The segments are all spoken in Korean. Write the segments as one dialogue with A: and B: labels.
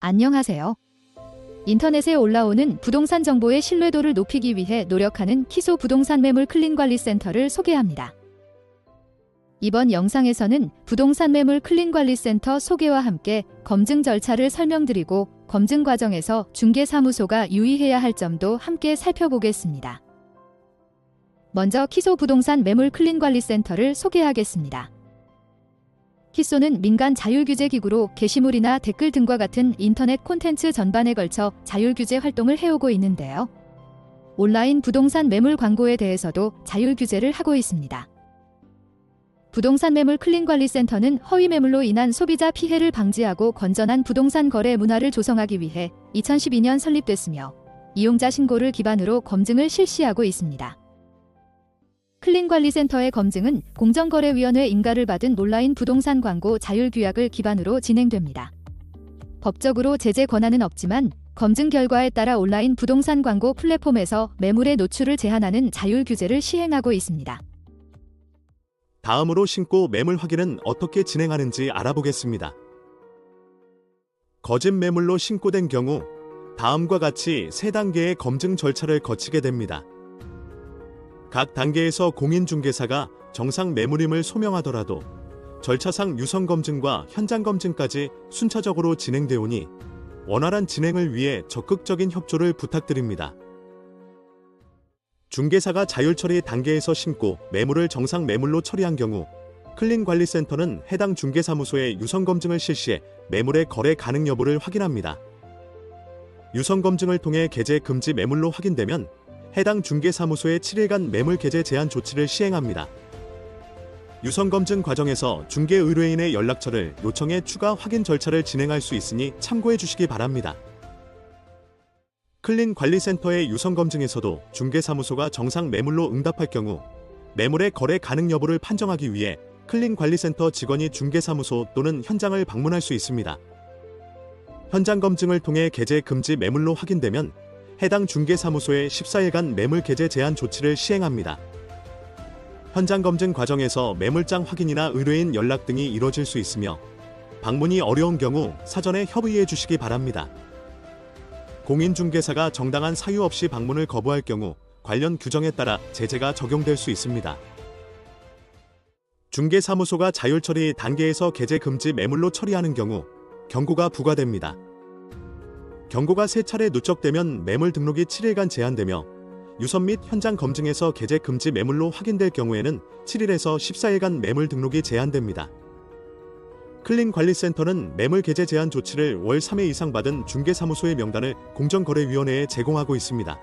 A: 안녕하세요. 인터넷에 올라오는 부동산 정보의 신뢰도를 높이기 위해 노력하는 키소 부동산 매물 클린관리센터를 소개합니다. 이번 영상에서는 부동산 매물 클린관리센터 소개와 함께 검증 절차를 설명드리고 검증 과정에서 중개사무소가 유의해야 할 점도 함께 살펴보겠습니다. 먼저 키소 부동산 매물 클린관리센터를 소개하겠습니다. 키소는 민간 자율규제기구로 게시물이나 댓글 등과 같은 인터넷 콘텐츠 전반에 걸쳐 자율규제 활동을 해오고 있는데요. 온라인 부동산 매물 광고에 대해서도 자율규제를 하고 있습니다. 부동산 매물 클린관리센터는 허위 매물로 인한 소비자 피해를 방지하고 건전한 부동산 거래 문화를 조성하기 위해 2012년 설립됐으며 이용자 신고를 기반으로 검증을 실시하고 있습니다. 클린관리센터의 검증은 공정거래위원회 인가를 받은 온라인 부동산 광고 자율규약을 기반으로 진행됩니다. 법적으로 제재 권한은 없지만 검증 결과에 따라 온라인 부동산 광고 플랫폼에서 매물의 노출을 제한하는 자율규제를 시행하고 있습니다.
B: 다음으로 신고 매물 확인은 어떻게 진행하는지 알아보겠습니다. 거짓 매물로 신고된 경우 다음과 같이 3단계의 검증 절차를 거치게 됩니다. 각 단계에서 공인중개사가 정상 매물임을 소명하더라도 절차상 유선 검증과 현장 검증까지 순차적으로 진행되오니 원활한 진행을 위해 적극적인 협조를 부탁드립니다. 중개사가 자율처리 단계에서 신고 매물을 정상 매물로 처리한 경우 클린관리센터는 해당 중개사무소에 유선 검증을 실시해 매물의 거래 가능 여부를 확인합니다. 유선 검증을 통해 개재 금지 매물로 확인되면 해당 중개사무소에 7일간 매물 개재 제한 조치를 시행합니다. 유선 검증 과정에서 중개 의뢰인의 연락처를 요청해 추가 확인 절차를 진행할 수 있으니 참고해 주시기 바랍니다. 클린관리센터의 유선 검증에서도 중개사무소가 정상 매물로 응답할 경우 매물의 거래 가능 여부를 판정하기 위해 클린관리센터 직원이 중개사무소 또는 현장을 방문할 수 있습니다. 현장 검증을 통해 개재 금지 매물로 확인되면 해당 중개사무소에 14일간 매물 개재 제한 조치를 시행합니다. 현장 검증 과정에서 매물장 확인이나 의뢰인 연락 등이 이뤄질 수 있으며 방문이 어려운 경우 사전에 협의해 주시기 바랍니다. 공인중개사가 정당한 사유 없이 방문을 거부할 경우 관련 규정에 따라 제재가 적용될 수 있습니다. 중개사무소가 자율처리 단계에서 개재 금지 매물로 처리하는 경우 경고가 부과됩니다. 경고가 3차례 누적되면 매물 등록이 7일간 제한되며 유선 및 현장 검증에서 개재 금지 매물로 확인될 경우에는 7일에서 14일간 매물 등록이 제한됩니다. 클린관리센터는 매물 개재 제한 조치를 월 3회 이상 받은 중개사무소의 명단을 공정거래위원회에 제공하고 있습니다.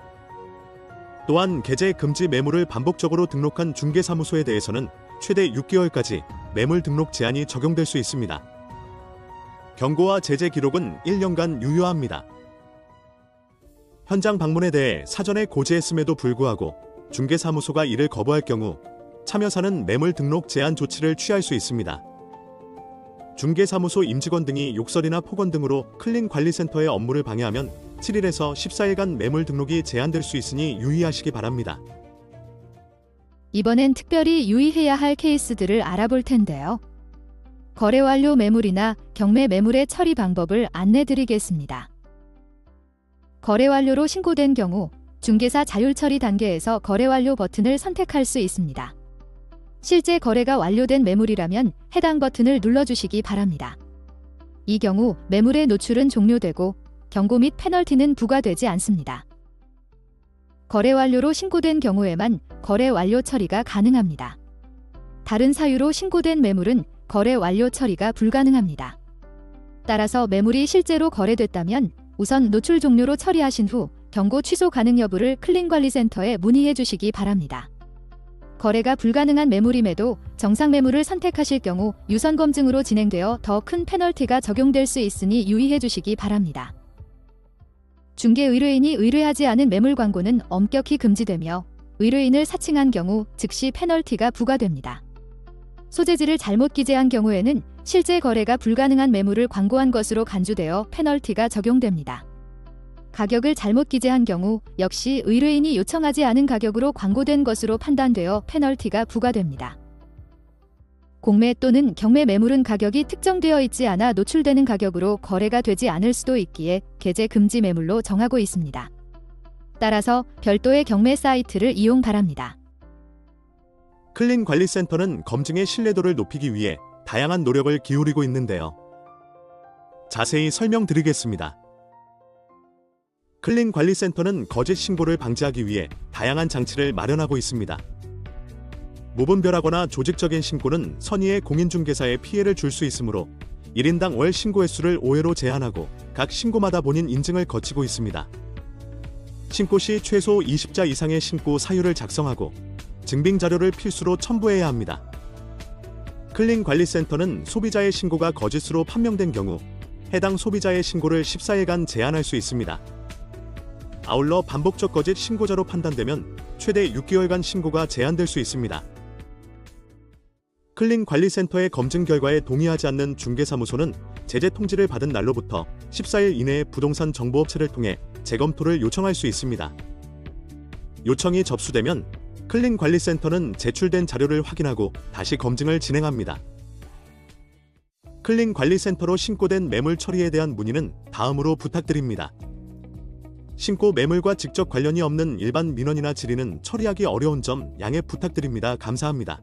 B: 또한 개재 금지 매물을 반복적으로 등록한 중개사무소에 대해서는 최대 6개월까지 매물 등록 제한이 적용될 수 있습니다. 경고와 제재 기록은 1년간 유효합니다. 현장 방문에 대해 사전에 고지했음에도 불구하고 중개사무소가 이를 거부할 경우 참여사는 매물 등록 제한 조치를 취할 수 있습니다. 중개사무소 임직원 등이 욕설이나 폭언 등으로 클린관리센터의 업무를 방해하면 7일에서 14일간 매물 등록이 제한될 수 있으니 유의하시기 바랍니다.
A: 이번엔 특별히 유의해야 할 케이스들을 알아볼 텐데요. 거래 완료 매물이나 경매 매물의 처리 방법을 안내드리겠습니다. 거래 완료로 신고된 경우 중개사 자율처리 단계에서 거래 완료 버튼을 선택할 수 있습니다. 실제 거래가 완료된 매물이라면 해당 버튼을 눌러주시기 바랍니다. 이 경우 매물의 노출은 종료되고 경고 및 페널티는 부과되지 않습니다. 거래 완료로 신고된 경우에만 거래 완료 처리가 가능합니다. 다른 사유로 신고된 매물은 거래 완료 처리가 불가능합니다. 따라서 매물이 실제로 거래됐다면 우선 노출 종료로 처리하신 후 경고 취소 가능 여부를 클린관리센터에 문의해 주시기 바랍니다. 거래가 불가능한 매물임에도 정상 매물을 선택하실 경우 유선 검증으로 진행되어 더 큰 페널티가 적용될 수 있으니 유의해 주시기 바랍니다. 중개 의뢰인이 의뢰하지 않은 매물 광고는 엄격히 금지되며 의뢰인을 사칭한 경우 즉시 페널티가 부과됩니다. 소재지를 잘못 기재한 경우에는 실제 거래가 불가능한 매물을 광고한 것으로 간주되어 페널티가 적용됩니다. 가격을 잘못 기재한 경우 역시 의뢰인이 요청하지 않은 가격으로 광고된 것으로 판단되어 페널티가 부과됩니다. 공매 또는 경매 매물은 가격이 특정되어 있지 않아 노출되는 가격으로 거래가 되지 않을 수도 있기에 개재 금지 매물로 정하고 있습니다. 따라서 별도의 경매 사이트를 이용 바랍니다.
B: 클린관리센터는 검증의 신뢰도를 높이기 위해 다양한 노력을 기울이고 있는데요. 자세히 설명드리겠습니다. 클린관리센터는 거짓 신고를 방지하기 위해 다양한 장치를 마련하고 있습니다. 무분별하거나 조직적인 신고는 선의의 공인중개사에 피해를 줄 수 있으므로 1인당 월 신고 횟수를 5회로 제한하고 각 신고마다 본인 인증을 거치고 있습니다. 신고 시 최소 20자 이상의 신고 사유를 작성하고 증빙 자료를 필수로 첨부해야 합니다. 클린관리센터는 소비자의 신고가 거짓으로 판명된 경우 해당 소비자의 신고를 14일간 제한할 수 있습니다. 아울러 반복적 거짓 신고자로 판단되면 최대 6개월간 신고가 제한될 수 있습니다. 클린관리센터의 검증 결과에 동의하지 않는 중개사무소는 제재 통지를 받은 날로부터 14일 이내에 부동산 정보업체를 통해 재검토를 요청할 수 있습니다. 요청이 접수되면 클린관리센터는 제출된 자료를 확인하고 다시 검증을 진행합니다. 클린관리센터로 신고된 매물 처리에 대한 문의는 다음으로 부탁드립니다. 신고 매물과 직접 관련이 없는 일반 민원이나 질의는 처리하기 어려운 점 양해 부탁드립니다. 감사합니다.